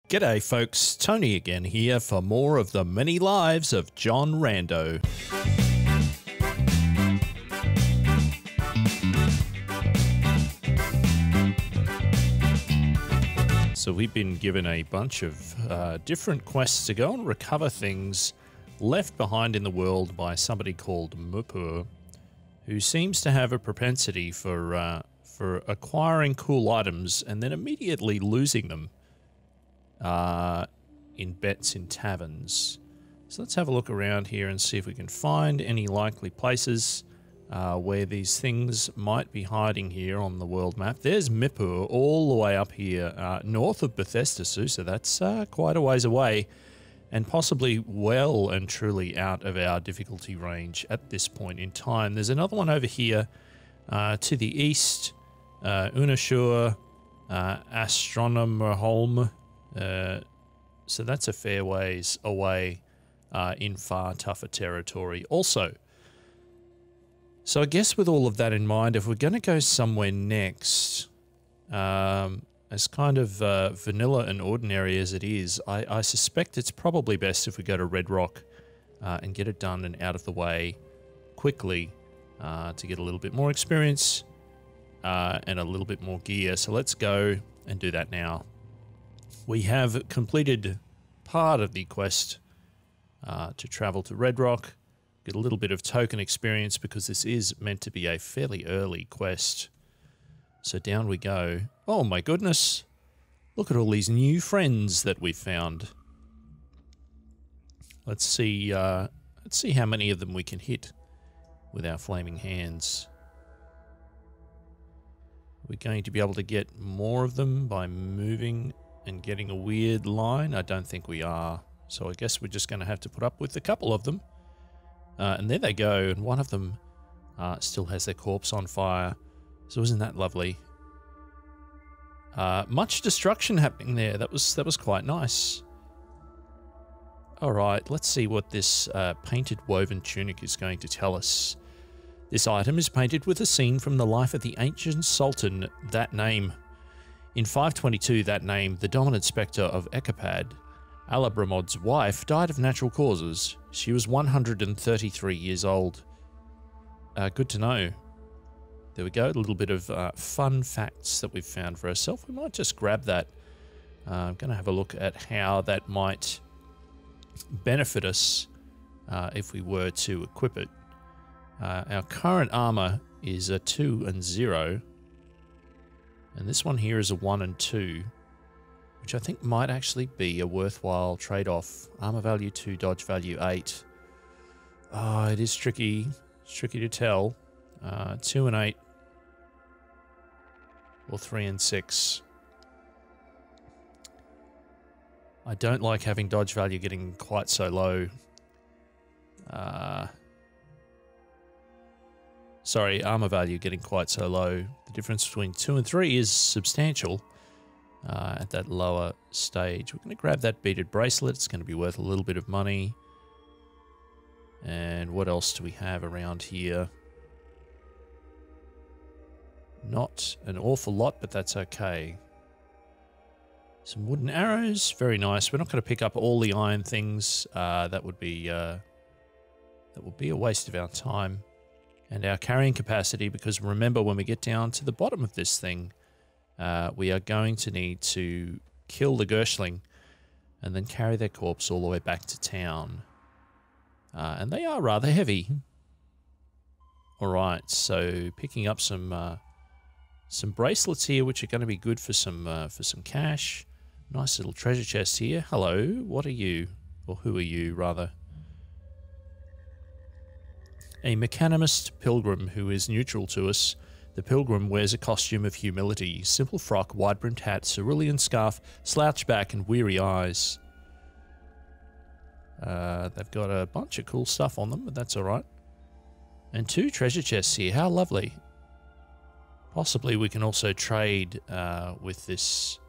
G'day folks, Tony again here for more of the many lives of John Rando. So we've been given a bunch of different quests to go and recover things left behind in the world by somebody called Mupur, who seems to have a propensity for acquiring cool items and then immediately losing them in bets in taverns. So let's have a look around here and see if we can find any likely places where these things might be hiding here on the world map. There's Mipur all the way up here north of Bethesda, so that's quite a ways away and possibly well and truly out of our difficulty range at this point in time. There's another one over here to the east, Unashur, Astronomerholm. So that's a fair ways away in far tougher territory also. So I guess with all of that in mind, if we're going to go somewhere next, as kind of vanilla and ordinary as it is, I suspect it's probably best if we go to Red Rock and get it done and out of the way quickly to get a little bit more experience and a little bit more gear. So let's go and do that now. We have completed part of the quest to travel to Red Rock, get a little bit of token experience because this is meant to be a fairly early quest. So down we go. Oh my goodness! Look at all these new friends that we've found. Let's see how many of them we can hit with our flaming hands. We're going to be able to get more of them by moving and getting a weird line. I don't think we are. So I guess we're just going to have to put up with a couple of them. And there they go. And one of them still has their corpse on fire. So isn't that lovely? Much destruction happening there. That was quite nice. All right, let's see what this painted woven tunic is going to tell us. This item is painted with a scene from the life of the ancient sultan, that name. In 522, that name, the dominant spectre of Ekapad, Alabramod's wife, died of natural causes. She was 133 years old. Good to know. There we go, a little bit of fun facts that we've found for ourselves. We might just grab that. I'm going to have a look at how that might benefit us if we were to equip it. Our current armor is a 2 and 0. And this one here is a 1 and 2, which I think might actually be a worthwhile trade-off. Armor value 2, dodge value 8. Oh, it is tricky. It's tricky to tell. 2 and 8. Or 3 and 6. I don't like having dodge value getting quite so low. Sorry, armor value getting quite so low. The difference between 2 and 3 is substantial at that lower stage. We're going to grab that beaded bracelet. It's going to be worth a little bit of money. And what else do we have around here? Not an awful lot, but that's okay. Some wooden arrows, very nice. We're not going to pick up all the iron things. That would be a waste of our time and our carrying capacity, because remember, when we get down to the bottom of this thing, we are going to need to kill the Gershling and then carry their corpse all the way back to town. And they are rather heavy. All right, so picking up some bracelets here, which are going to be good for some cash. Nice little treasure chest here. Hello, what are you? Or who are you, rather? A mechanimist pilgrim who is neutral to us. The pilgrim wears a costume of humility. Simple frock, wide-brimmed hat, cerulean scarf, slouch back, and weary eyes. They've got a bunch of cool stuff on them, but that's all right. And 2 treasure chests here. How lovely. Possibly we can also trade with this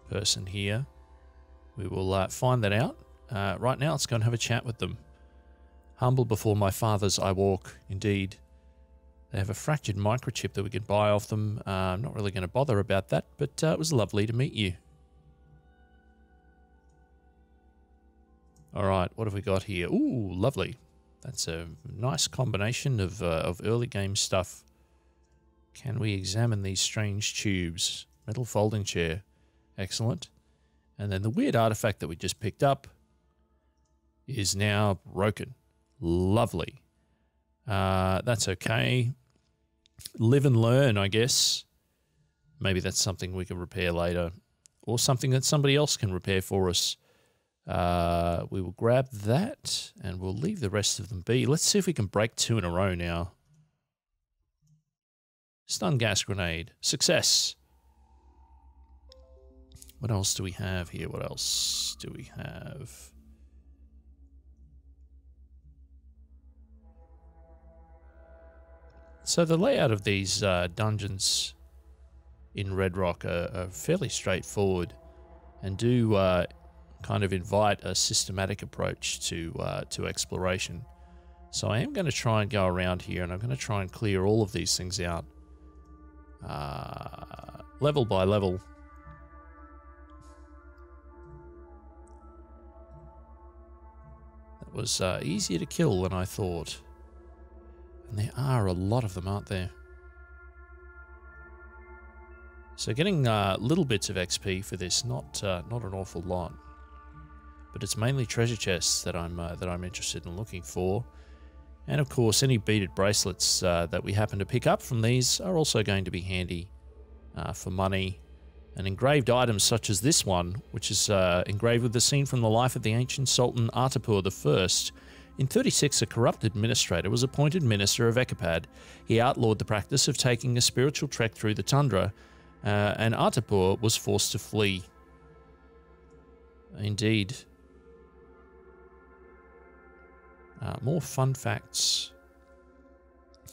person here. We will find that out. Right now, let's go and have a chat with them. Humble before my fathers I walk, indeed. They have a fractured microchip that we can buy off them. I'm not really going to bother about that, but it was lovely to meet you. All right, what have we got here? Ooh, lovely. That's a nice combination of early game stuff. Can we examine these strange tubes? Metal folding chair. Excellent. And then the weird artifact that we just picked up is now broken. Lovely. That's okay. Live and learn, I guess. Maybe that's something we can repair later. Or something that somebody else can repair for us. We will grab that and we'll leave the rest of them be. Let's see if we can break 2 in a row now. Stun gas grenade. Success. What else do we have here? What else do we have? So the layout of these dungeons in Red Rock are fairly straightforward and do kind of invite a systematic approach to exploration. So I am going to try and go around here and I'm going to try and clear all of these things out level by level. That was easier to kill than I thought. And there are a lot of them, aren't there? So getting little bits of XP for this, not an awful lot. But it's mainly treasure chests that I'm interested in looking for. And of course, any beaded bracelets that we happen to pick up from these are also going to be handy for money. And engraved items such as this one, which is engraved with the scene from the life of the ancient Sultan Artapur I. In 36, a corrupt administrator was appointed minister of Ekapad. He outlawed the practice of taking a spiritual trek through the tundra, and Artapur was forced to flee. Indeed. More fun facts.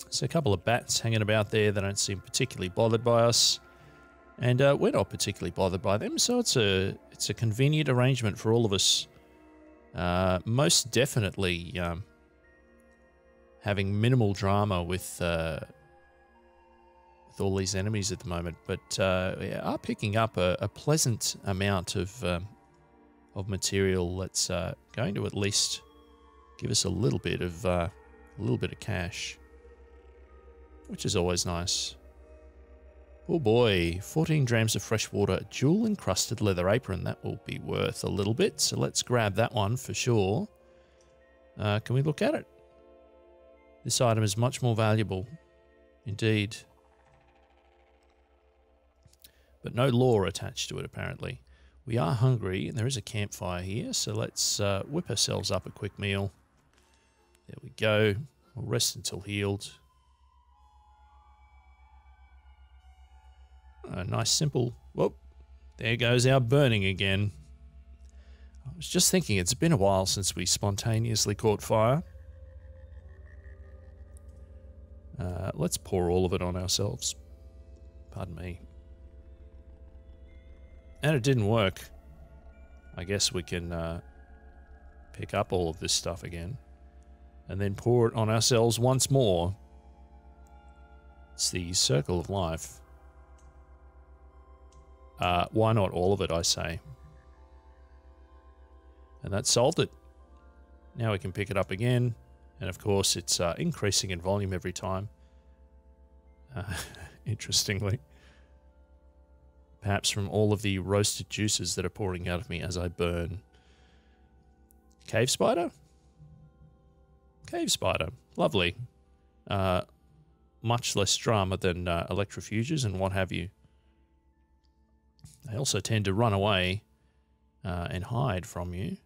There's a couple of bats hanging about there that don't seem particularly bothered by us. And we're not particularly bothered by them, so it's a convenient arrangement for all of us. Most definitely having minimal drama with all these enemies at the moment, but are picking up a pleasant amount of material that's going to at least give us a little bit of cash, which is always nice. Oh boy, 14 drams of fresh water, jewel-encrusted leather apron. That will be worth a little bit, so let's grab that one for sure. Can we look at it? This item is much more valuable. Indeed. But no lore attached to it, apparently. We are hungry, and there is a campfire here, so let's whip ourselves up a quick meal. There we go. We'll rest until healed. Nice simple. Whoop. There goes our burning again. I was just thinking it's been a while since we spontaneously caught fire. Let's pour all of it on ourselves. Pardon me. And it didn't work. I guess we can pick up all of this stuff again. And then pour it on ourselves once more. It's the circle of life. Why not all of it, I say? And that solved it. Now we can pick it up again. And of course, it's increasing in volume every time. Interestingly. Perhaps from all of the roasted juices that are pouring out of me as I burn. Cave spider? Cave spider. Lovely. Much less drama than electrofuges and what have you. They also tend to run away and hide from you.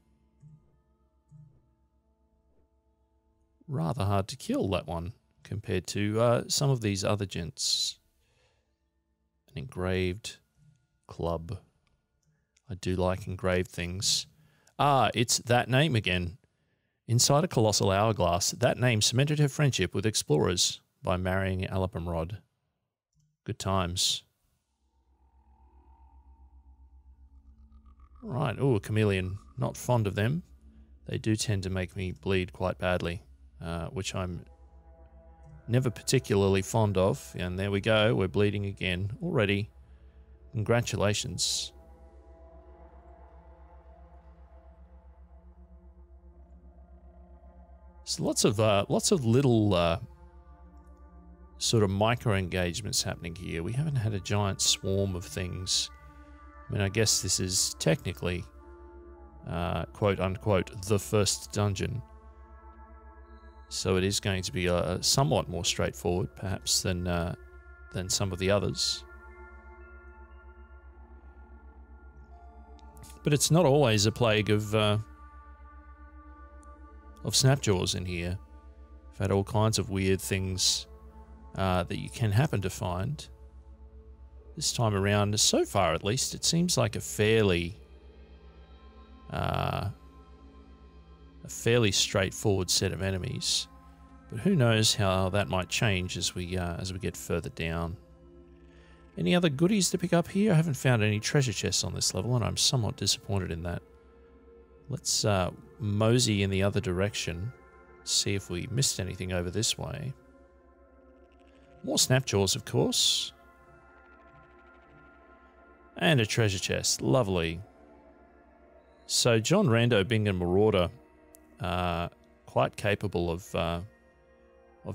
Rather hard to kill, that one, compared to some of these other gents. An engraved club. I do like engraved things. Ah, it's that name again. Inside a colossal hourglass, that name cemented her friendship with explorers by marrying Alapamrod. Good times. Right, oh, a chameleon. Not fond of them. They do tend to make me bleed quite badly, which I'm never particularly fond of. And there we go, we're bleeding again already. Congratulations. So lots of little sort of micro engagements happening here. We haven't had a giant swarm of things. I mean, I guess this is technically, quote unquote, the first dungeon. So it is going to be somewhat more straightforward, perhaps, than some of the others. But it's not always a plague of snapjaws in here. I've had all kinds of weird things that you can happen to find. This time around, so far at least, it seems like a fairly straightforward set of enemies. But who knows how that might change as we get further down. Any other goodies to pick up here? I haven't found any treasure chests on this level, and I'm somewhat disappointed in that. Let's mosey in the other direction, see if we missed anything over this way. More snapjaws, of course. And a treasure chest. Lovely. So John Rando, being a marauder, quite capable of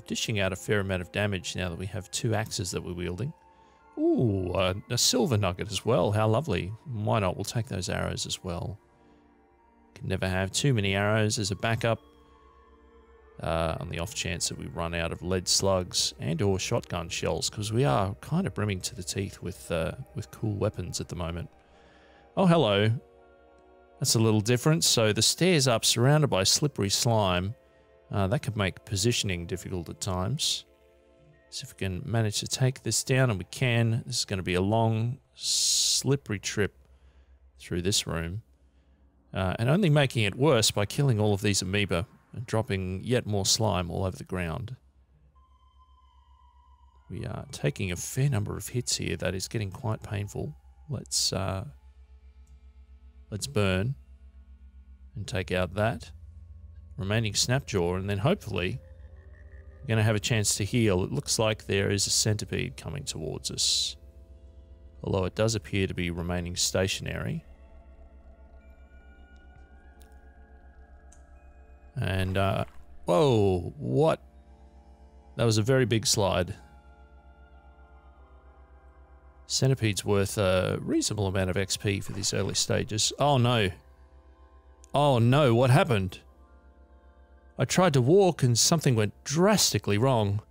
dishing out a fair amount of damage now that we have two axes that we're wielding. Ooh, a silver nugget as well. How lovely. Why not? We'll take those arrows as well. Can never have too many arrows as a backup. On the off chance that we run out of lead slugs and or shotgun shells, because we are kind of brimming to the teeth with cool weapons at the moment. Oh, hello. That's a little different. So the stairs up surrounded by slippery slime. That could make positioning difficult at times. See if we can manage to take this down, and we can. This is going to be a long, slippery trip through this room. And only making it worse by killing all of these amoeba and dropping yet more slime all over the ground. We are taking a fair number of hits here. That is getting quite painful. Let's burn and take out that remaining snapjaw, and then hopefully we're going to have a chance to heal. It looks like there is a centipede coming towards us, although it does appear to be remaining stationary. And, whoa, what? That was a very big slide. Centipede's worth a reasonable amount of XP for these early stages. Oh no. Oh no, what happened? I tried to walk and something went drastically wrong.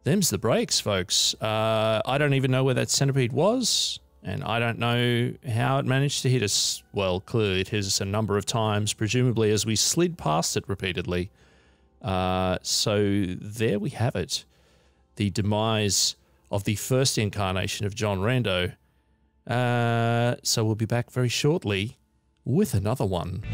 Them's the breaks, folks. I don't even know where that centipede was, and I don't know how it managed to hit us. Well, clearly it hit us a number of times, presumably as we slid past it repeatedly. So there we have it. The demise of the first incarnation of John Rando. So we'll be back very shortly with another one.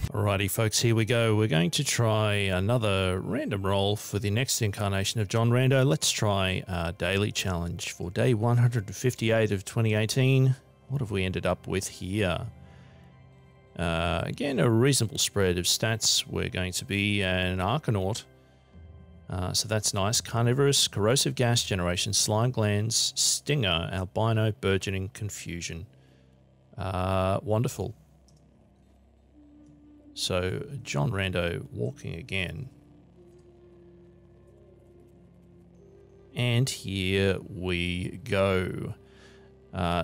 Alrighty folks, here we go. We're going to try another random roll for the next incarnation of John Rando. Let's try our daily challenge for day 158 of 2018. What have we ended up with here? Again, a reasonable spread of stats. We're going to be an Archanaut. So that's nice. Carnivorous, corrosive gas generation, slime glands, stinger, albino, burgeoning, confusion. Wonderful. So, John Rando walking again. And here we go.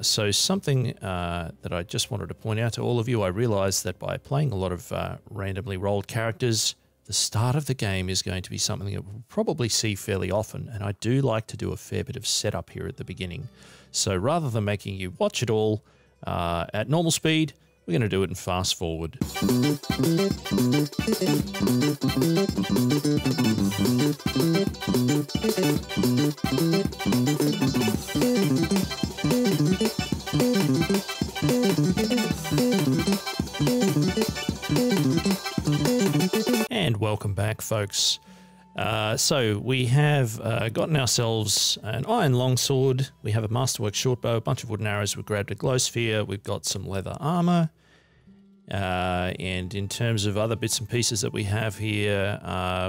So something that I just wanted to point out to all of you, I realized that by playing a lot of randomly rolled characters, the start of the game is going to be something that we'll probably see fairly often, and I do like to do a fair bit of setup here at the beginning. So rather than making you watch it all at normal speed, we're going to do it in fast forward. And welcome back, folks. So we have gotten ourselves an iron longsword, we have a masterwork shortbow, a bunch of wooden arrows, we grabbed a glow sphere, we've got some leather armor, and in terms of other bits and pieces that we have here,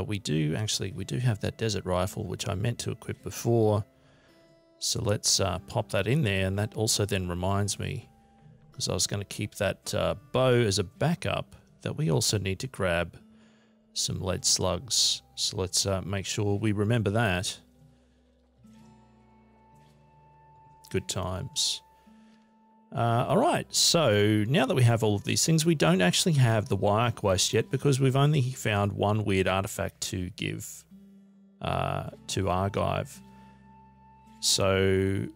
we do have that desert rifle, which I meant to equip before. So let's pop that in there, and that also then reminds me, because I was going to keep that bow as a backup, that we also need to grab some lead slugs. So let's make sure we remember that. Good times. All right, so now that we have all of these things, we don't actually have the wire quest yet because we've only found one weird artifact to give to Argive. So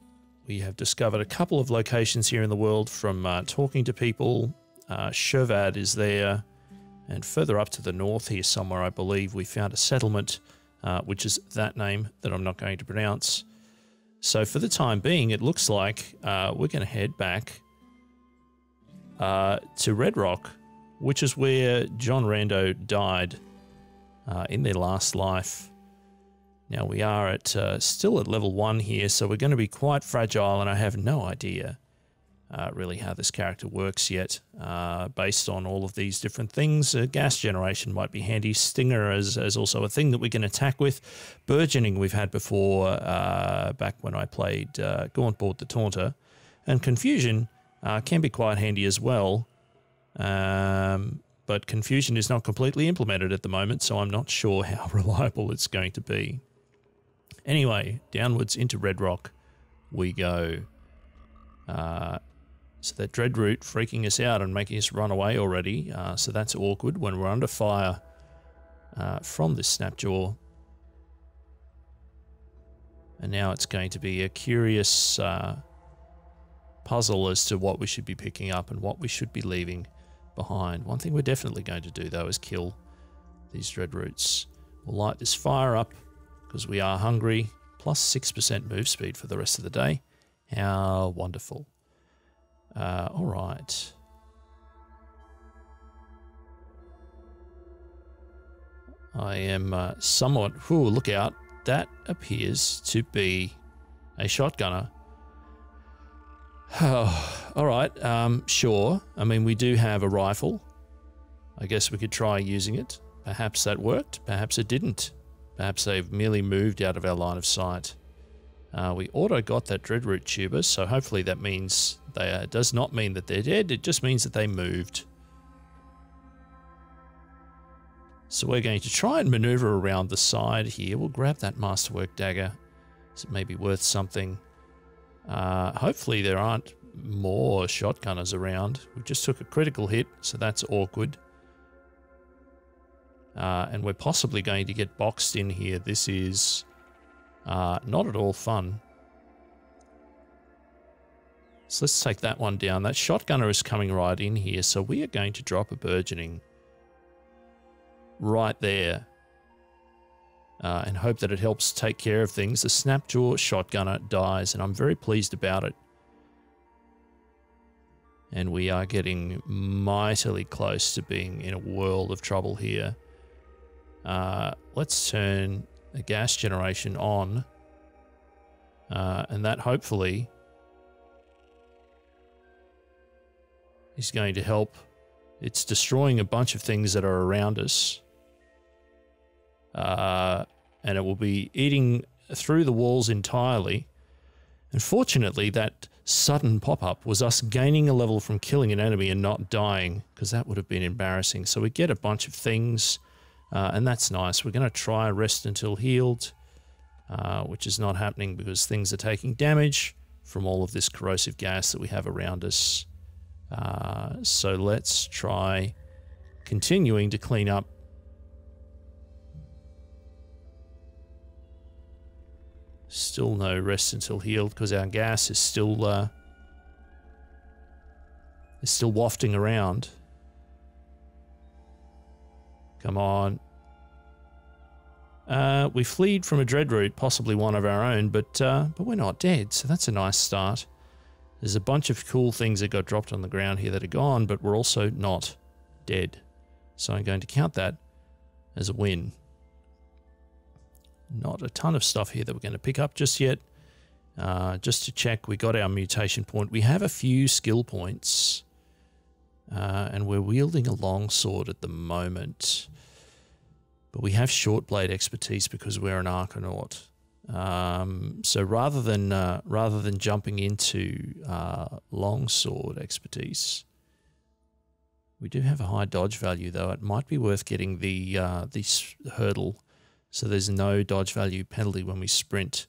we have discovered a couple of locations here in the world from talking to people. Shervad is there, and further up to the north here somewhere, I believe, we found a settlement, which is that name that I'm not going to pronounce. So for the time being, it looks like we're going to head back to Red Rock, which is where John Rando died in their last life. Now we are at still at level 1 here, so we're going to be quite fragile, and I have no idea really how this character works yet. Based on all of these different things, gas generation might be handy. Stinger as also a thing that we can attack with. Burgeoning we've had before back when I played Gauntboard the Taunter. And Confusion can be quite handy as well. But Confusion is not completely implemented at the moment, so I'm not sure how reliable it's going to be. Anyway, downwards into Red Rock we go. So that Dreadroot freaking us out and making us run away already. So that's awkward when we're under fire from this Snapjaw. And now it's going to be a curious puzzle as to what we should be picking up and what we should be leaving behind. One thing we're definitely going to do, though, is kill these Dreadroots. We'll light this fire up because we are hungry. Plus 6% move speed for the rest of the day. How wonderful. All right. I am somewhat... Ooh, look out. That appears to be a shotgunner. Oh, all right. Sure. I mean, we do have a rifle. I guess we could try using it. Perhaps that worked. Perhaps it didn't. Perhaps they've merely moved out of our line of sight. We auto got that Dreadroot tuber, so hopefully that means they does not mean that they're dead. It just means that they moved. So we're going to try and maneuver around the side here. We'll grab that Masterwork dagger. So it may be worth something. Hopefully there aren't more shotgunners around. We just took a critical hit, so that's awkward. And we're possibly going to get boxed in here. This is not at all fun. So let's take that one down. That shotgunner is coming right in here, so we are going to drop a burgeoning right there and hope that it helps take care of things. The Snapjaw shotgunner dies, and I'm very pleased about it. And we are getting mightily close to being in a world of trouble here. Let's turn the gas generation on, and that hopefully is going to help. It's destroying a bunch of things that are around us, and it will be eating through the walls entirely. And fortunately, that sudden pop-up was us gaining a level from killing an enemy and not dying, because that would have been embarrassing. So we get a bunch of things, and that's nice. We're going to try rest until healed, which is not happening because things are taking damage from all of this corrosive gas that we have around us. So let's try continuing to clean up. Still no rest until healed because our gas is still wafting around. Come on. We fleed from a Dreadroot, possibly one of our own, but we're not dead, so that's a nice start. There's a bunch of cool things that got dropped on the ground here that are gone, but we're also not dead. So I'm going to count that as a win. Not a ton of stuff here that we're going to pick up just yet. Just to check, we got our mutation point. We have a few skill points, and we're wielding a longsword at the moment. But we have short blade expertise because we're an Arcanaut. So rather than jumping into longsword expertise, we do have a high dodge value, though. It might be worth getting the this hurdle, so there's no dodge value penalty when we sprint.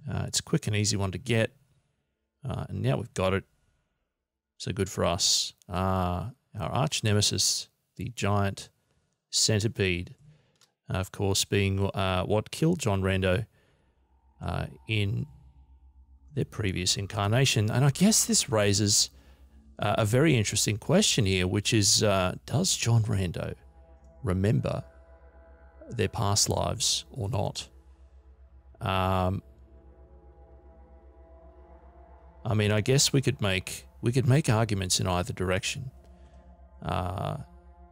It's a quick and easy one to get, and now we've got it. So good for us. Our arch nemesis, the giant centipede, of course, being what killed John Rando in their previous incarnation. And I guess this raises a very interesting question here, which is, does John Rando remember their past lives or not? I mean, I guess we could make arguments in either direction.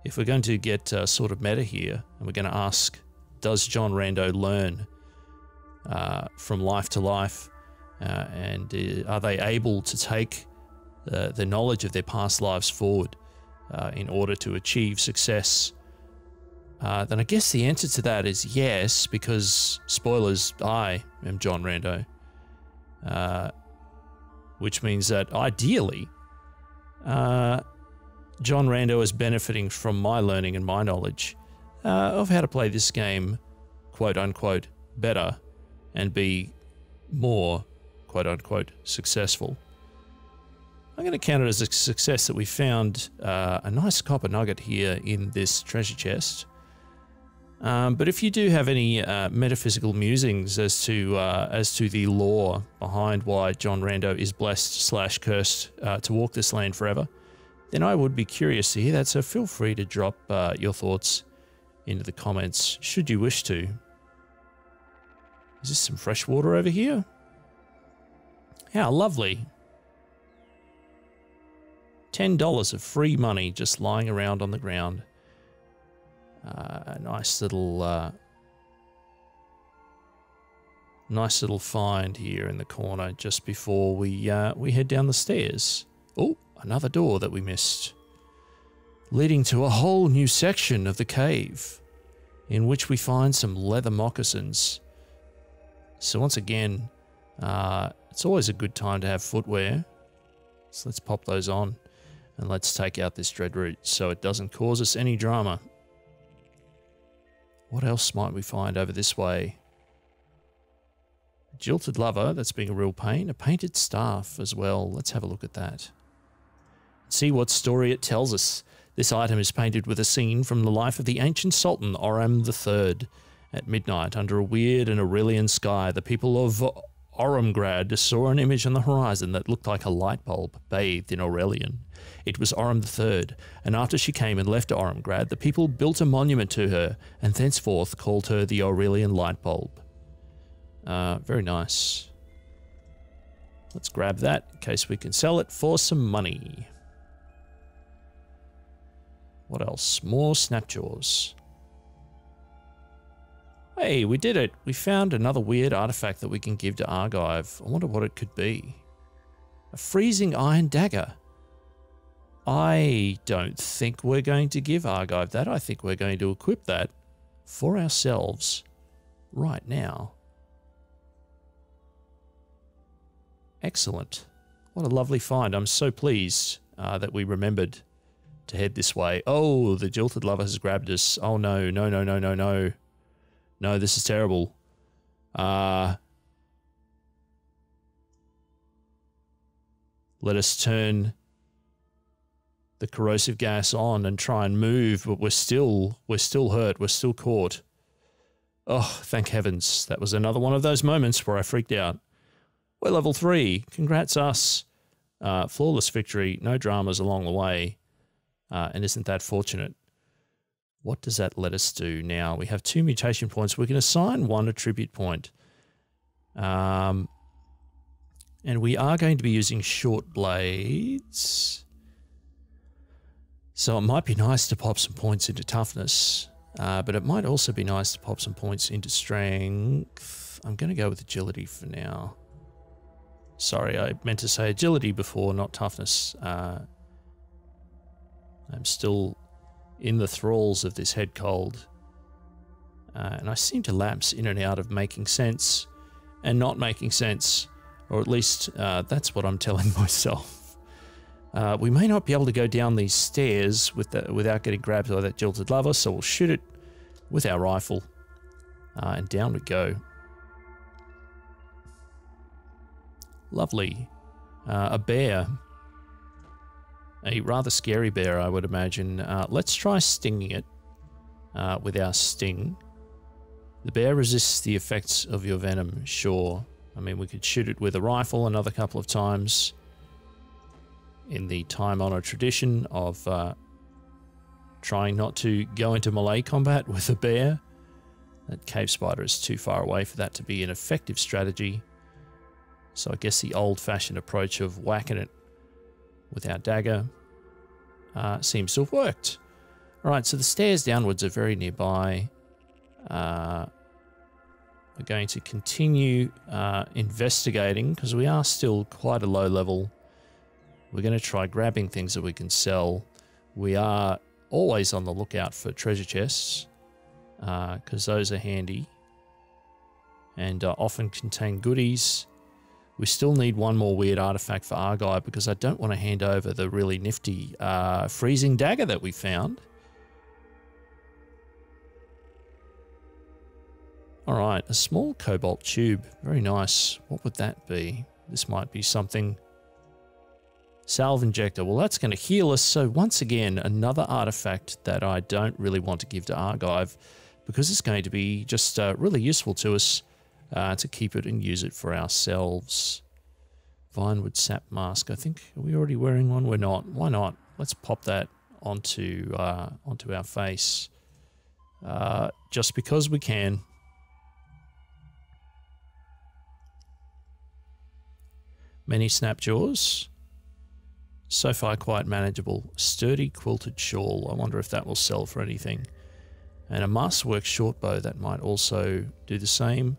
If we're going to get sort of meta here, and we're going to ask, does John Rando learn from life to life, and are they able to take the knowledge of their past lives forward in order to achieve success? Then I guess the answer to that is yes, because, spoilers, I am John Rando, which means that ideally John Rando is benefiting from my learning and my knowledge of how to play this game, quote unquote, better and be more, quote unquote, successful. I'm going to count it as a success that we found a nice copper nugget here in this treasure chest. But if you do have any metaphysical musings as to the lore behind why John Rando is blessed / cursed to walk this land forever, then I would be curious to hear that, so feel free to drop your thoughts into the comments, should you wish to. Is this some fresh water over here? How lovely. $10 of free money just lying around on the ground. A nice little find here in the corner just before we head down the stairs. Oh, another door that we missed, leading to a whole new section of the cave in which we find some leather moccasins. So once again, it's always a good time to have footwear. So let's pop those on and let's take out this dreadroot so it doesn't cause us any drama. What else might we find over this way? A jilted lover, that's being a real pain. A painted staff as well. Let's have a look at that. See what story it tells us. This item is painted with a scene from the life of the ancient Sultan Oram III. At midnight, under a weird and Aurelian sky, the people of Oromgrad saw an image on the horizon that looked like a light bulb bathed in Aurelian. It was Oram III, and after she came and left Oromgrad, the people built a monument to her, and thenceforth called her the Aurelian light bulb. Very nice. Let's grab that in case we can sell it for some money. What else? More snapjaws. Hey, we did it. We found another weird artifact that we can give to Argive. I wonder what it could be. A freezing iron dagger. I don't think we're going to give Argive that. I think we're going to equip that for ourselves right now. Excellent. What a lovely find. I'm so pleased that we remembered to head this way. Oh, the jilted lover has grabbed us. Oh no, no, no, no, no, no. No, this is terrible. Let us turn the corrosive gas on and try and move, but we're still hurt. We're still caught. Oh, thank heavens. That was another one of those moments where I freaked out. We're level 3. Congrats us. Flawless victory. No dramas along the way. And isn't that fortunate? What does that let us do now? We have 2 mutation points. We can assign 1 attribute point. And we are going to be using short blades. So it might be nice to pop some points into toughness. But it might also be nice to pop some points into strength. I'm going to go with agility for now. Sorry, I meant to say agility before, not toughness. I'm still in the thralls of this head cold. And I seem to lapse in and out of making sense and not making sense, or at least that's what I'm telling myself. We may not be able to go down these stairs without getting grabbed by that jilted lover, so we'll shoot it with our rifle, and down we go. Lovely. A bear. A rather scary bear, I would imagine. Let's try stinging it with our sting. The bear resists the effects of your venom, sure. I mean, we could shoot it with a rifle another couple of times in the time-honored tradition of trying not to go into melee combat with a bear. That cave spider is too far away for that to be an effective strategy. So I guess the old-fashioned approach of whacking it with our dagger seems to have worked. Alright, so the stairs downwards are very nearby. We're going to continue investigating because we are still quite a low level. We're going to try grabbing things that we can sell. We are always on the lookout for treasure chests because those are handy and often contain goodies. We still need one more weird artifact for Argyle because I don't want to hand over the really nifty freezing dagger that we found. Alright, a small cobalt tube. Very nice. What would that be? This might be something. Salve injector. Well, that's going to heal us. So once again, another artifact that I don't really want to give to Argive because it's going to be just really useful to us to keep it and use it for ourselves. Vinewood sap mask. I think, are we already wearing one? We're not. Why not? Let's pop that onto our face. Just because we can. Many snapjaws. So far quite manageable. Sturdy quilted shawl. I wonder if that will sell for anything. And a masterwork shortbow that might also do the same.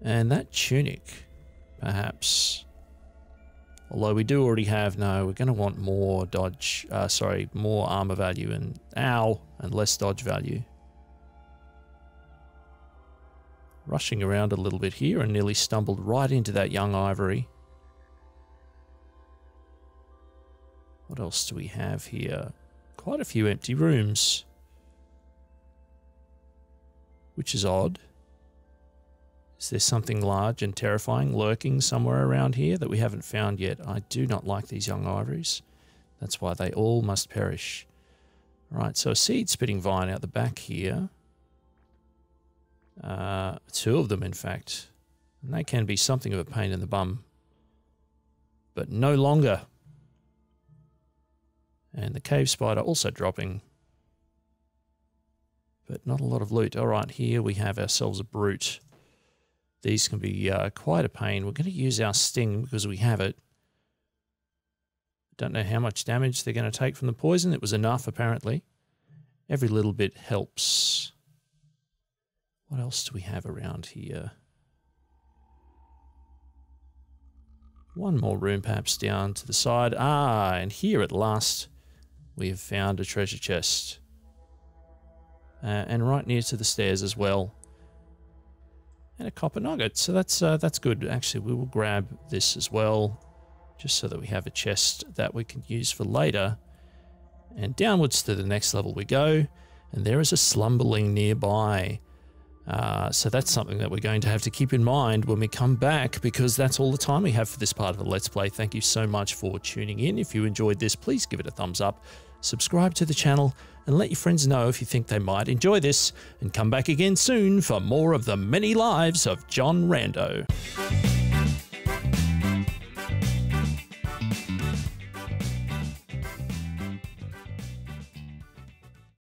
And that tunic, perhaps. Although we do already have, no, we're going to want more dodge, more armor value and less dodge value. Rushing around a little bit here and nearly stumbled right into that young ivory. What else do we have here? Quite a few empty rooms. Which is odd. Is there something large and terrifying lurking somewhere around here that we haven't found yet? I do not like these young ivories. That's why they all must perish. Right, so a seed-spitting vine out the back here. Two of them, in fact. And they can be something of a pain in the bum. But no longer. And the cave spider also dropping. But not a lot of loot. All right, here we have ourselves a brute. These can be quite a pain. We're going to use our sting because we have it. Don't know how much damage they're going to take from the poison. It was enough, apparently. Every little bit helps. What else do we have around here? One more room perhaps down to the side. Ah, and here at last we have found a treasure chest. And right near to the stairs as well. And a copper nugget, so that's good. Actually, we will grab this as well, just so that we have a chest that we can use for later. And downwards to the next level we go, and there is a slumberling nearby. So that's something that we're going to have to keep in mind when we come back, because that's all the time we have for this part of the Let's Play. Thank you so much for tuning in. If you enjoyed this, please give it a thumbs up, subscribe to the channel, and let your friends know if you think they might enjoy this, and come back again soon for more of the many lives of John Rando.